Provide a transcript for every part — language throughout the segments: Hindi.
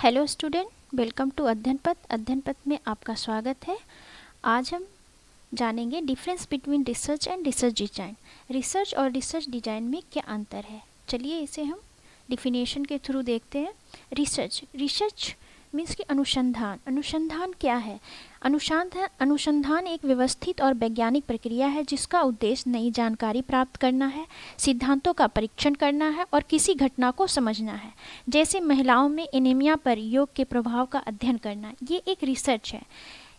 हेलो स्टूडेंट, वेलकम टू अध्ययन पथ। अध्ययन पथ में आपका स्वागत है। आज हम जानेंगे difference between research and research design. Research और रिसर्च डिजाइन में क्या अंतर है, चलिए इसे हम डिफिनेशन के थ्रू देखते हैं। रिसर्च मीन्स कि अनुसंधान। अनुसंधान क्या है? अनुसंधान एक व्यवस्थित और वैज्ञानिक प्रक्रिया है जिसका उद्देश्य नई जानकारी प्राप्त करना है, सिद्धांतों का परीक्षण करना है और किसी घटना को समझना है। जैसे महिलाओं में एनीमिया पर योग के प्रभाव का अध्ययन करना, ये एक रिसर्च है।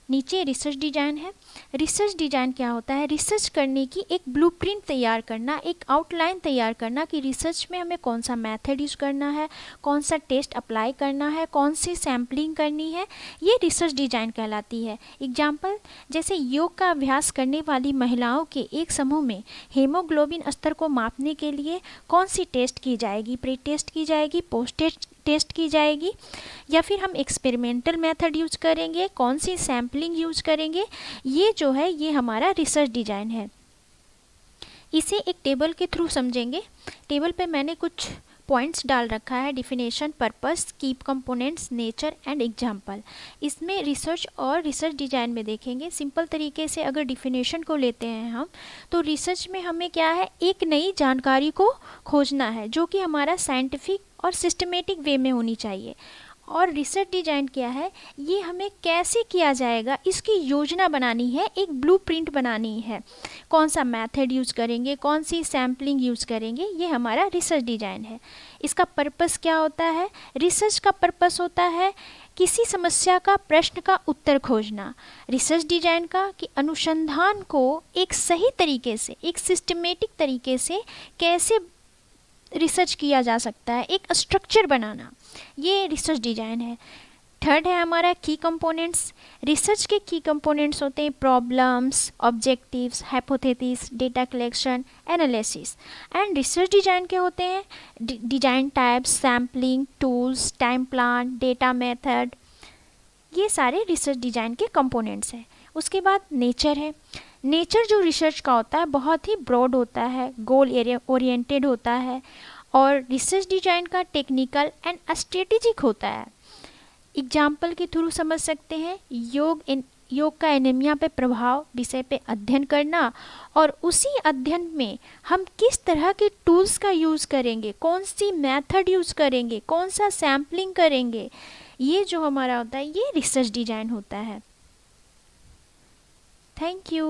नीचे रिसर्च डिजाइन है। रिसर्च डिजाइन क्या होता है? रिसर्च करने की एक ब्लूप्रिंट तैयार करना, एक आउटलाइन तैयार करना कि रिसर्च में हमें कौन सा मेथड यूज करना है, कौन सा टेस्ट अप्लाई करना है, कौन सी सैम्पलिंग करनी है, ये रिसर्च डिजाइन कहलाती है। एग्जाम्पल, जैसे योग का अभ्यास करने वाली महिलाओं के एक समूह में हीमोग्लोबिन स्तर को मापने के लिए कौन सी टेस्ट की जाएगी, प्री टेस्ट की जाएगी, पोस्ट टेस्ट की जाएगी, या फिर हम एक्सपेरिमेंटल मेथड यूज करेंगे, कौन सी सैम्पलिंग यूज करेंगे, ये जो है ये हमारा रिसर्च डिजाइन है। इसे एक टेबल के थ्रू समझेंगे। टेबल पे मैंने कुछ पॉइंट्स डाल रखा है। डिफिनेशन, पर्पस, की कंपोनेंट्स, नेचर एंड एग्जाम्पल। इसमें रिसर्च और रिसर्च डिजाइन में देखेंगे। सिंपल तरीके से अगर डिफिनेशन को लेते हैं हम, तो रिसर्च में हमें क्या है, एक नई जानकारी को खोजना है जो कि हमारा साइंटिफिक और सिस्टमेटिक वे में होनी चाहिए। और रिसर्च डिजाइन क्या है, ये हमें कैसे किया जाएगा इसकी योजना बनानी है, एक ब्लूप्रिंट बनानी है। कौन सा मेथड यूज करेंगे, कौन सी सैम्पलिंग यूज करेंगे, ये हमारा रिसर्च डिजाइन है। इसका पर्पस क्या होता है? रिसर्च का पर्पस होता है किसी समस्या का, प्रश्न का उत्तर खोजना। रिसर्च डिजाइन का कि अनुसंधान को एक सही तरीके से, एक सिस्टमेटिक तरीके से कैसे रिसर्च किया जा सकता है, एक स्ट्रक्चर बनाना, ये रिसर्च डिजाइन है। थर्ड है हमारा की कंपोनेंट्स। रिसर्च के की कंपोनेंट्स होते हैं problems, objectives, hypothesis, data collection, analysis. And research design के होते हैं design types, sampling, tools, time plan, data method, ये सारे रिसर्च डिजाइन के कंपोनेंट्स हैं। उसके बाद नेचर है। नेचर जो रिसर्च का होता है बहुत ही ब्रॉड होता है, गोल ओरिएंटेड होता है, और रिसर्च डिजाइन का टेक्निकल एंड स्ट्रेटेजिक होता है। एग्जाम्पल के थ्रू समझ सकते हैं। योग का एनीमिया पे प्रभाव विषय पे अध्ययन करना, और उसी अध्ययन में हम किस तरह के टूल्स का यूज़ करेंगे, कौन सी मेथड यूज़ करेंगे, कौन सा सैम्पलिंग करेंगे, ये जो हमारा होता है ये रिसर्च डिजाइन होता है। Thank you.